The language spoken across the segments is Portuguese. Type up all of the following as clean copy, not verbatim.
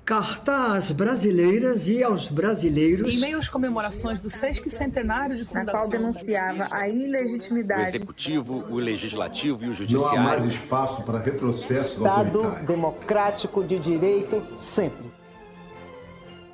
Carta às brasileiras e aos brasileiros. Em meio às comemorações do 60º de fundação, na qual denunciava a ilegitimidade. O Executivo, o Legislativo e o Judiciário. Não há mais espaço para retrocesso Estado autoritário. democrático de direito sempre.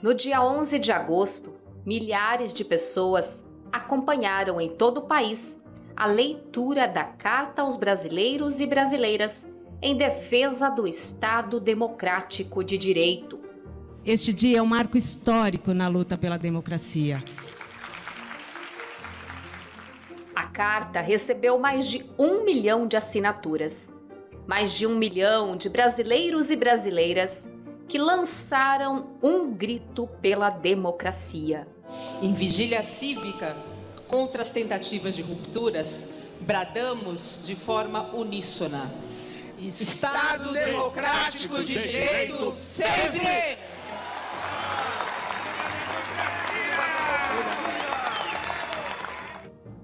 No dia 11 de agosto, milhares de pessoas acompanharam em todo o país a leitura da Carta aos Brasileiros e Brasileiras em defesa do Estado Democrático de Direito. Este dia é um marco histórico na luta pela democracia. A carta recebeu mais de 1 milhão de assinaturas. Mais de 1 milhão de brasileiros e brasileiras que lançaram um grito pela democracia. Em vigília cívica, contra as tentativas de rupturas, bradamos de forma uníssona: Estado Democrático de Direito sempre!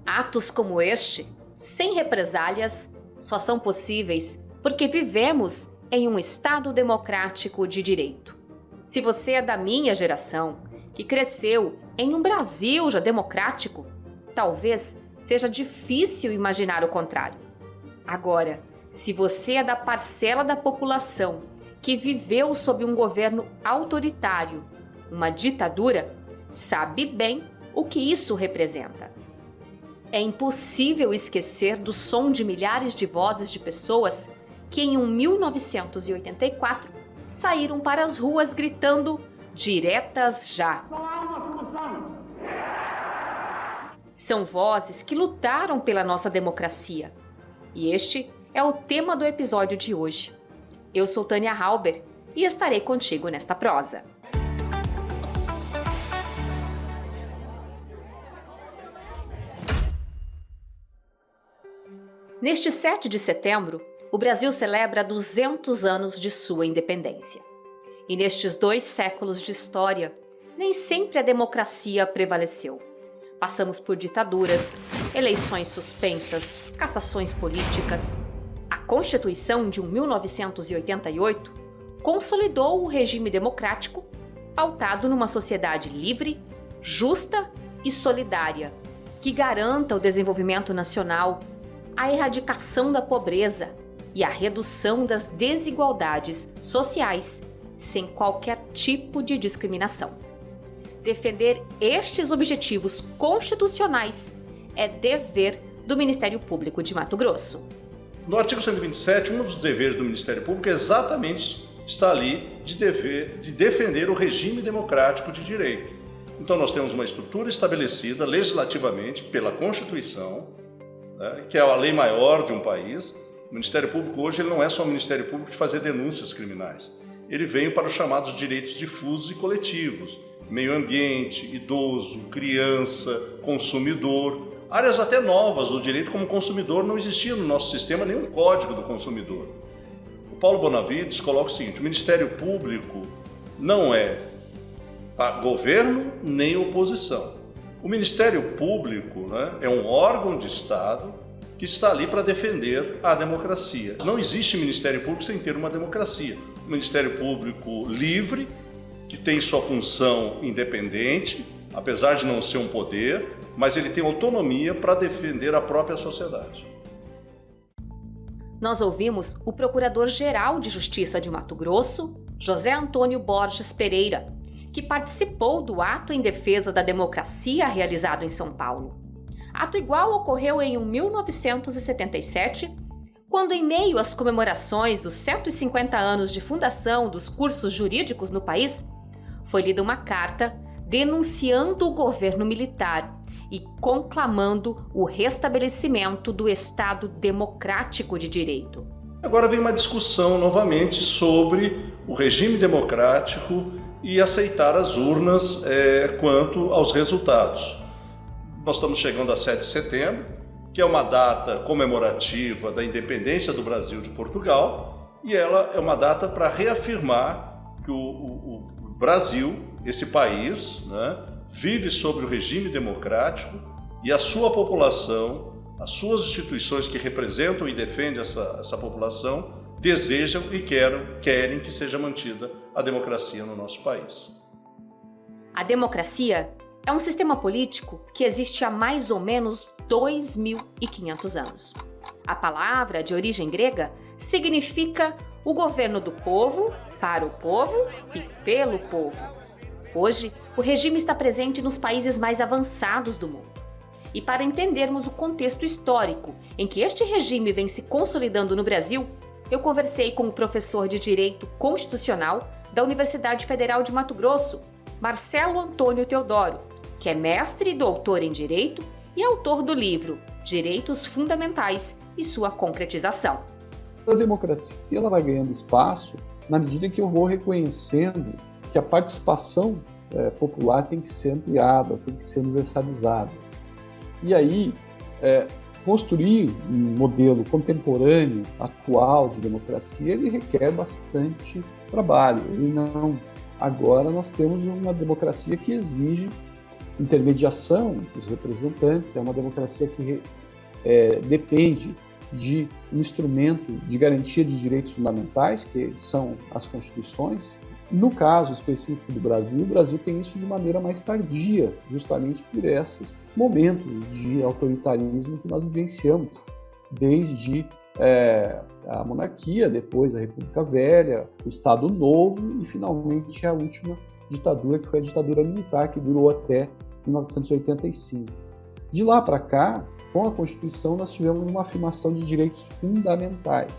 Atos como este, sem represálias, só são possíveis porque vivemos em um Estado democrático de direito. Se você é da minha geração, que cresceu em um Brasil já democrático, talvez seja difícil imaginar o contrário. Agora, se você é da parcela da população que viveu sob um governo autoritário, uma ditadura, sabe bem o que isso representa. É impossível esquecer do som de milhares de vozes de pessoas que em 1984 saíram para as ruas gritando "Diretas já!". São vozes que lutaram pela nossa democracia. E este é o tema do episódio de hoje. Eu sou Tânia Halber e estarei contigo nesta prosa. Neste 7 de setembro, o Brasil celebra 200 anos de sua independência. E nestes 2 séculos de história, nem sempre a democracia prevaleceu. Passamos por ditaduras, eleições suspensas, cassações políticas. A Constituição de 1988 consolidou o regime democrático, pautado numa sociedade livre, justa e solidária, que garanta o desenvolvimento nacional, a erradicação da pobreza e a redução das desigualdades sociais, sem qualquer tipo de discriminação. Defender estes objetivos constitucionais é dever do Ministério Público de Mato Grosso. No artigo 127, um dos deveres do Ministério Público é exatamente está ali de defender o regime democrático de direito. Então nós temos uma estrutura estabelecida legislativamente pela Constituição, né, que é a lei maior de um país. O Ministério Público hoje ele não é só o Ministério Público de fazer denúncias criminais. Ele veio para os chamados direitos difusos e coletivos: meio ambiente, idoso, criança, consumidor. Áreas até novas do direito como consumidor, não existia no nosso sistema nenhum código do consumidor. O Paulo Bonavides coloca o seguinte: o Ministério Público não é governo nem oposição. O Ministério Público, né, é um órgão de Estado que está ali para defender a democracia. Não existe Ministério Público sem ter uma democracia. O Ministério Público livre, que tem sua função independente, apesar de não ser um poder, mas ele tem autonomia para defender a própria sociedade. Nós ouvimos o Procurador-Geral de Justiça de Mato Grosso, José Antônio Borges Pereira, que participou do ato em defesa da democracia realizado em São Paulo. Ato igual ocorreu em 1977, quando, em meio às comemorações dos 150 anos de fundação dos cursos jurídicos no país, foi lida uma carta denunciando o governo militar e conclamando o restabelecimento do Estado democrático de direito. Agora vem uma discussão novamente sobre o regime democrático e aceitar as urnas quanto aos resultados. Nós estamos chegando a 7 de setembro, que é uma data comemorativa da independência do Brasil de Portugal, e ela é uma data para reafirmar que o Brasil, esse país, né, vive sobre o regime democrático e a sua população, as suas instituições que representam e defendem essa população, desejam e querem que seja mantida a democracia no nosso país. A democracia é um sistema político que existe há mais ou menos 2.500 anos. A palavra, de origem grega, significa o governo do povo, para o povo e pelo povo. Hoje, o regime está presente nos países mais avançados do mundo. E para entendermos o contexto histórico em que este regime vem se consolidando no Brasil, eu conversei com o professor de Direito Constitucional da Universidade Federal de Mato Grosso, Marcelo Antônio Teodoro, que é mestre e doutor em Direito e autor do livro Direitos Fundamentais e sua Concretização. A democracia ela vai ganhando espaço na medida que eu vou reconhecendo que a participação popular tem que ser ampliada, tem que ser universalizada. E aí, construir um modelo contemporâneo, atual de democracia, ele requer bastante trabalho. Agora nós temos uma democracia que exige intermediação dos representantes, é uma democracia que depende de um instrumento de garantia de direitos fundamentais, que são as constituições. No caso específico do Brasil, o Brasil tem isso de maneira mais tardia, justamente por esses momentos de autoritarismo que nós vivenciamos, desde a monarquia, depois a República Velha, o Estado Novo e, finalmente, a última ditadura, que foi a ditadura militar, que durou até 1985. De lá para cá, com a Constituição, nós tivemos uma afirmação de direitos fundamentais.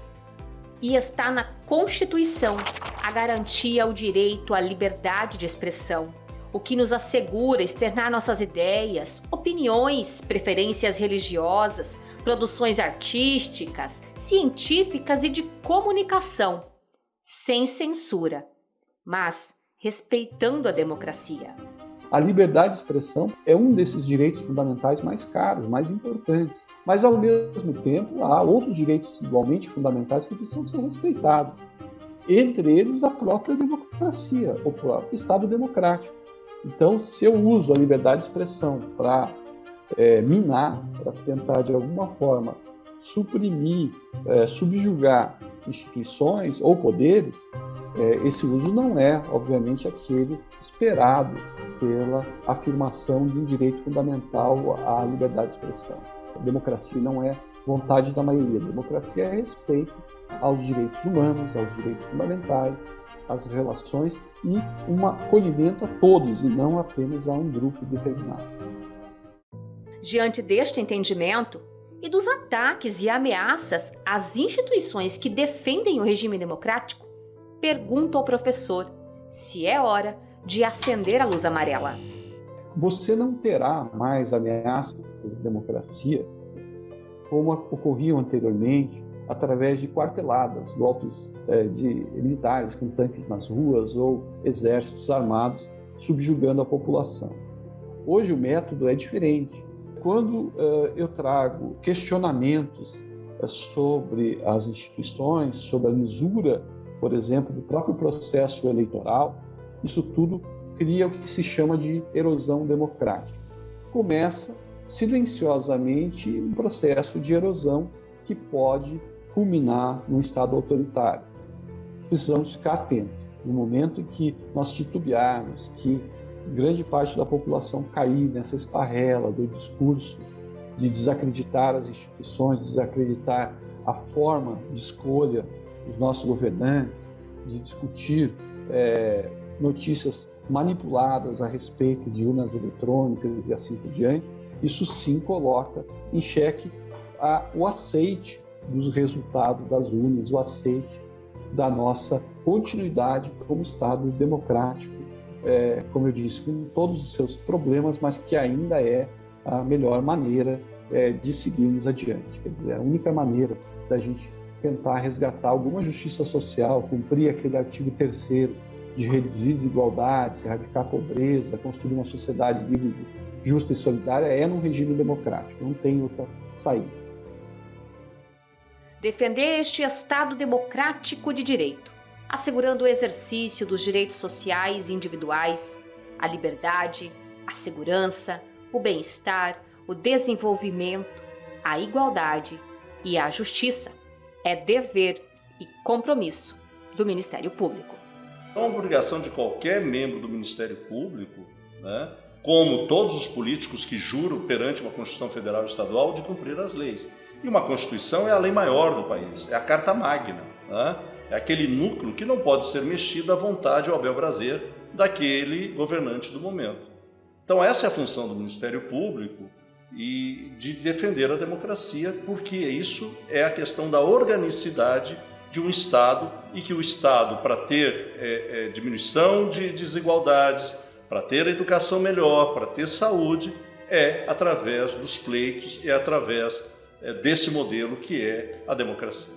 E está na Constituição a garantia ao direito à liberdade de expressão, o que nos assegura externar nossas ideias, opiniões, preferências religiosas, produções artísticas, científicas e de comunicação, sem censura, mas respeitando a democracia. A liberdade de expressão é um desses direitos fundamentais mais caros, mais importantes. Mas, ao mesmo tempo, há outros direitos igualmente fundamentais que precisam ser respeitados. Entre eles, a própria democracia, o próprio Estado democrático. Então, se eu uso a liberdade de expressão para minar, para tentar, de alguma forma, suprimir, subjugar instituições ou poderes, esse uso não é, obviamente, aquele esperado pela afirmação de um direito fundamental à liberdade de expressão. A democracia não é vontade da maioria. A democracia é respeito aos direitos humanos, aos direitos fundamentais, às relações e um acolhimento a todos e não apenas a um grupo determinado. Diante deste entendimento e dos ataques e ameaças às instituições que defendem o regime democrático, pergunto ao professor se é hora de acender a luz amarela. Você não terá mais ameaças de democracia como ocorriam anteriormente, através de quarteladas, golpes de militares com tanques nas ruas ou exércitos armados subjugando a população. Hoje o método é diferente. Quando eu trago questionamentos sobre as instituições, sobre a lisura, por exemplo, do próprio processo eleitoral, isso tudo cria o que se chama de erosão democrática. Começa silenciosamente um processo de erosão que pode culminar num Estado autoritário. Precisamos ficar atentos. No momento em que nós titubearmos, que grande parte da população cair nessa esparrela do discurso de desacreditar as instituições, desacreditar a forma de escolha dos nossos governantes, de discutir notícias manipuladas a respeito de urnas eletrônicas e assim por diante, isso sim coloca em xeque o aceite dos resultados das urnas, o aceite da nossa continuidade como Estado democrático, como eu disse, com todos os seus problemas, mas que ainda é a melhor maneira de seguirmos adiante. Quer dizer, a única maneira da gente tentar resgatar alguma justiça social, cumprir aquele artigo 3º de reduzir desigualdades, erradicar a pobreza, construir uma sociedade livre, justa e solidária, é num regime democrático, não tem outra saída. Defender este Estado democrático de direito, assegurando o exercício dos direitos sociais e individuais, a liberdade, a segurança, o bem-estar, o desenvolvimento, a igualdade e a justiça, é dever e compromisso do Ministério Público. É uma obrigação de qualquer membro do Ministério Público, né, como todos os políticos que juram perante uma Constituição Federal e Estadual, de cumprir as leis. E uma Constituição é a lei maior do país, é a Carta Magna, né? É aquele núcleo que não pode ser mexido à vontade ou à bel prazer daquele governante do momento. Então essa é a função do Ministério Público e de defender a democracia, porque isso é a questão da organicidade de um Estado e que o Estado, para ter diminuição de desigualdades, para ter educação melhor, para ter saúde, é através dos pleitos, é através desse modelo que é a democracia.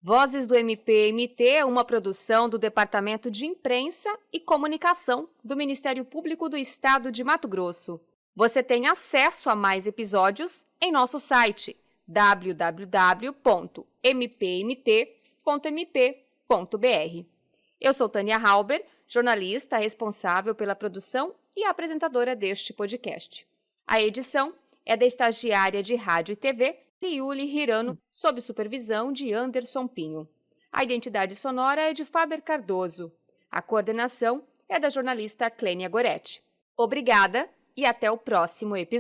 Vozes do MP-MT é uma produção do Departamento de Imprensa e Comunicação do Ministério Público do Estado de Mato Grosso. Você tem acesso a mais episódios em nosso site www.mpmt.mp.br. Eu sou Tânia Halber, jornalista responsável pela produção e apresentadora deste podcast. A edição é da estagiária de rádio e TV, Yuli Hirano, sob supervisão de Anderson Pinho. A identidade sonora é de Faber Cardoso. A coordenação é da jornalista Clênia Goretti. Obrigada e até o próximo episódio.